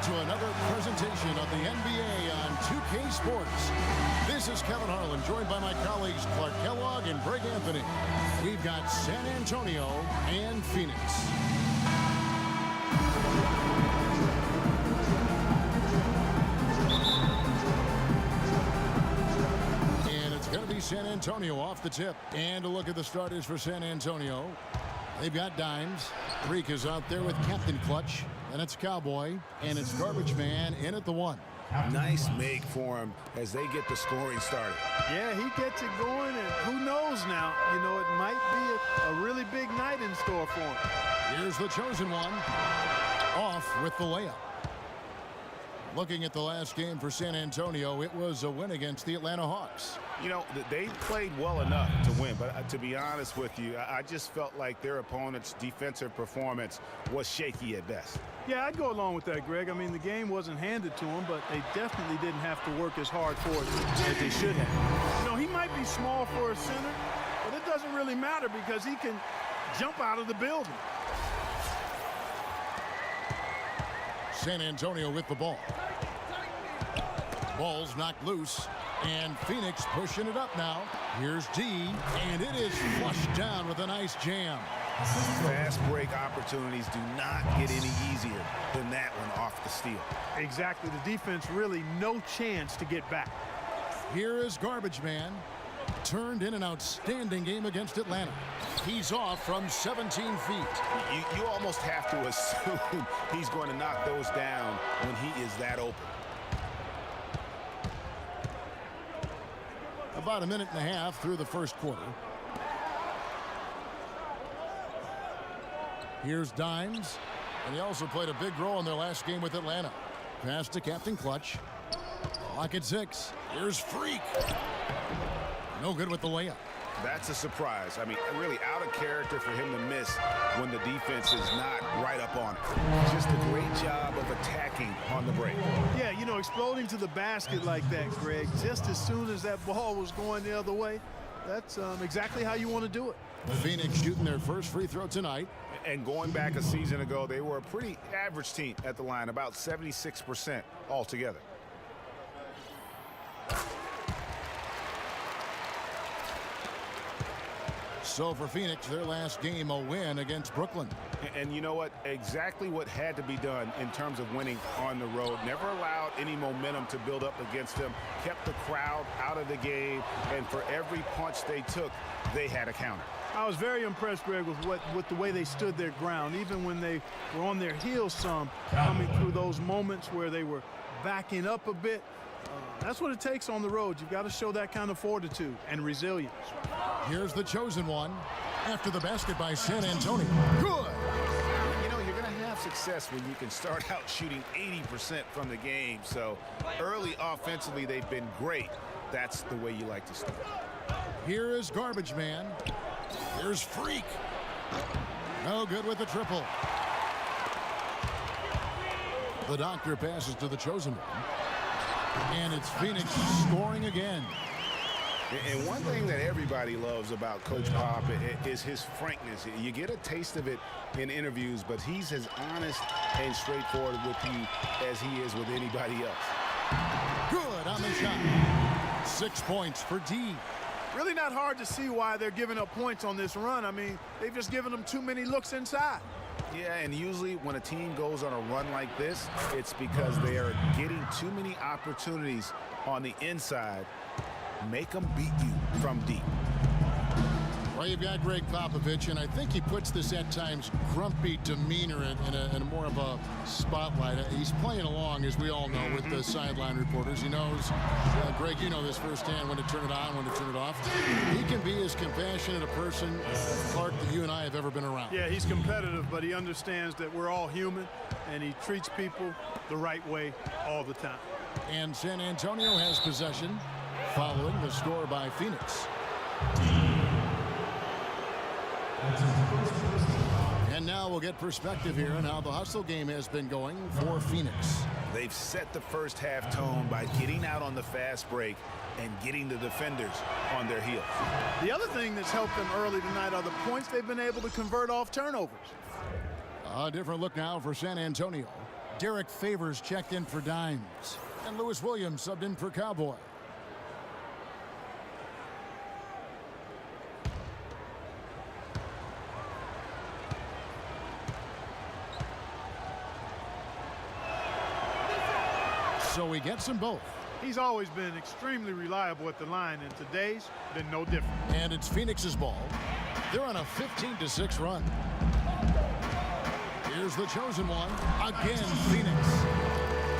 to another presentation of the NBA on 2K Sports. This is Kevin Harlan, joined by my colleagues Clark Kellogg and Greg Anthony. We've got San Antonio and Phoenix. And it's going to be San Antonio off the tip. And a look at the starters for San Antonio. They've got Dimes. Reek is out there with Captain Clutch. And it's Cowboy. And it's Garbage Man in at the 1. Nice make for him as they get the scoring started. Yeah, he gets it going, and who knows now? You know, it might be a really big night in store for him. Here's the chosen one. Off with the layup. Looking at the last game for San Antonio, it was a win against the Atlanta Hawks. You know, they played well enough to win, but to be honest with you, I just felt like their opponent's defensive performance was shaky at best. Yeah, I'd go along with that, Greg. I mean, the game wasn't handed to them, but they definitely didn't have to work as hard for it as they should have. You know, he might be small for a center, but it doesn't really matter because he can jump out of the building. San Antonio with the ball. Ball's knocked loose, and Phoenix pushing it up now. Here's D, and it is flushed down with a nice jam. Fast break opportunities do not get any easier than that one off the steal. Exactly. The defense really no chance to get back. Here is Garbage Man. Turned in an outstanding game against Atlanta. He's off from 17 feet. You almost have to assume he's going to knock those down when he is that open. About a minute and a half through the first quarter. Here's Dimes, and he also played a big role in their last game with Atlanta. Pass to Captain Clutch. Clock at 6. Here's Freak. No good with the layup. That's a surprise. I mean, really out of character for him to miss when the defense is not right up on it. Just a great job of attacking on the break. Yeah, you know, exploding to the basket like that, Greg, just as soon as that ball was going the other way, that's exactly how you want to do it. Phoenix shooting their first free throw tonight. And going back a season ago, they were a pretty average team at the line, about 76% altogether. So for Phoenix, their last game, a win against Brooklyn. And you know what? Exactly what had to be done in terms of winning on the road. Never allowed any momentum to build up against them. Kept the crowd out of the game. And for every punch they took, they had a counter. I was very impressed, Greg, with the way they stood their ground, even when they were on their heels some, coming through those moments where they were backing up a bit. That's what it takes on the road. You've got to show that kind of fortitude and resilience. Here's the chosen one after the basket by San Antonio. Good. You know, you're going to have success when you can start out shooting 80% from the game. So early offensively, they've been great. That's the way you like to start. Here is Garbage Man. Here's Freak. No good with the triple. The doctor passes to the chosen one. And it's Phoenix scoring again. And one thing that everybody loves about Coach Pop is his frankness. You get a taste of it in interviews, but he's as honest and straightforward with you as he is with anybody else. Good on the shot. 6 points for D. Really not hard to see why they're giving up points on this run. I mean, they've just given them too many looks inside. Yeah, and usually when a team goes on a run like this, it's because they are getting too many opportunities on the inside. Make them beat you from deep. Well, you've got Greg Popovich, and I think he puts this at times grumpy demeanor in a more of a spotlight. He's playing along, as we all know, with the sideline reporters. He knows, Greg, you know this firsthand, when to turn it on, when to turn it off. He can be as compassionate a person, Clark, that you and I have ever been around. Yeah, he's competitive, but he understands that we're all human, and he treats people the right way all the time. And San Antonio has possession following the score by Phoenix. And now we'll get perspective here on how the hustle game has been going for Phoenix. They've set the first half tone by getting out on the fast break and getting the defenders on their heels. The other thing that's helped them early tonight are the points they've been able to convert off turnovers. A different look now for San Antonio. Derek Favors checked in for Dimes. And Lewis Williams subbed in for Cowboy. So he gets them both. He's always been extremely reliable at the line, and today's been no different. And it's Phoenix's ball. They're on a 15-6 run. Here's the chosen one. Again, Phoenix.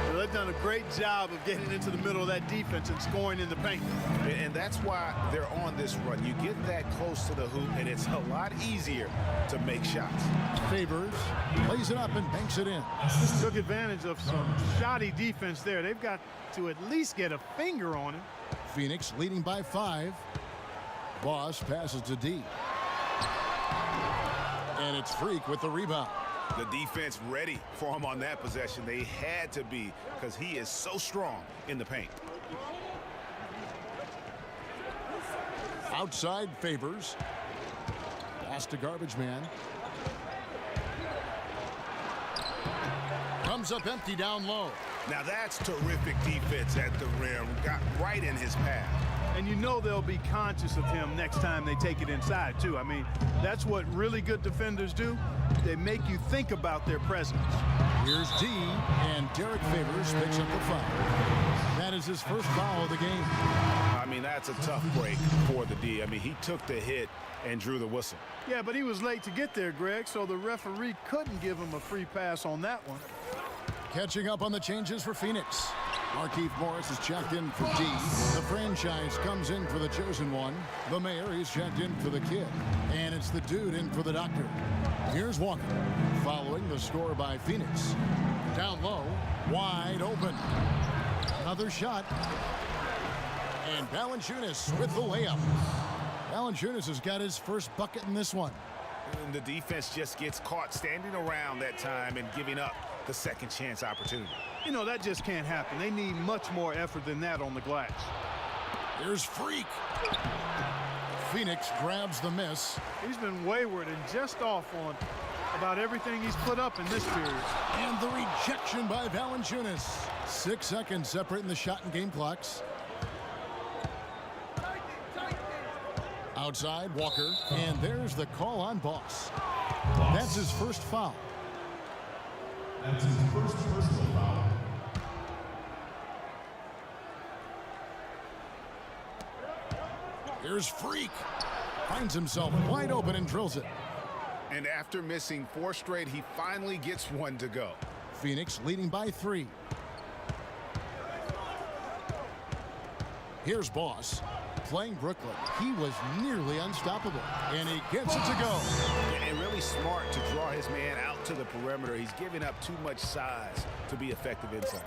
Well, they've done a great job of getting into the middle of that defense and scoring in the paint. And that's why they're on this run. You get that close to the hoop, and it's a lot easier to make shots. Favors lays it up and banks it in. Took advantage of some shoddy defense there. They've got to at least get a finger on him. Phoenix leading by 5. Boss passes to D. And it's Freak with the rebound. The defense ready for him on that possession. They had to be, because he is so strong in the paint. Outside Favors. Pass to garbage man. Comes up empty down low. Now that's terrific defense at the rim. Got right in his path. And you know they'll be conscious of him next time they take it inside, too. I mean, that's what really good defenders do. They make you think about their presence. Here's D, and Derek Favors picks up the foul. That is his first foul of the game. I mean, that's a tough break for the D. I mean, he took the hit and drew the whistle. Yeah, but he was late to get there, Greg, so the referee couldn't give him a free pass on that one. Catching up on the changes for Phoenix. Markeith Morris is checked in for D. The franchise comes in for the chosen one. The mayor is checked in for the kid. And it's the dude in for the doctor. Here's Walker, following the score by Phoenix. Down low, wide open. Another shot. And Valanciunas with the layup. Valanciunas has got his first bucket in this one. And the defense just gets caught standing around that time and giving up the second chance opportunity. You know, that just can't happen. They need much more effort than that on the glass. Here's Freak. Phoenix grabs the miss. He's been wayward and just off on about everything he's put up in this period. And the rejection by Valanciunas. 6 seconds separating the shot and game clocks. Outside, Walker. And there's the call on Boss. That's his first foul. That's his first personal foul. Here's Freak. Finds himself wide open and drills it. And after missing 4 straight, he finally gets one to go. Phoenix leading by 3. Here's Boss. Playing Brooklyn, he was nearly unstoppable. And he gets it to go. And really smart to draw his man out to the perimeter. He's giving up too much size to be effective inside.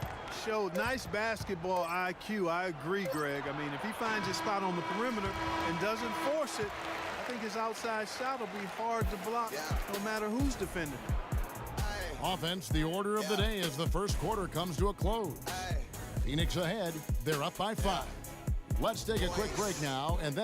Showed nice basketball IQ. I agree, Greg. I mean, if he finds his spot on the perimeter and doesn't force it, I think his outside shot will be hard to block no matter who's defending him. Offense, the order of the day as the first quarter comes to a close. Phoenix ahead. They're up by 5. Let's take a quick break now, and then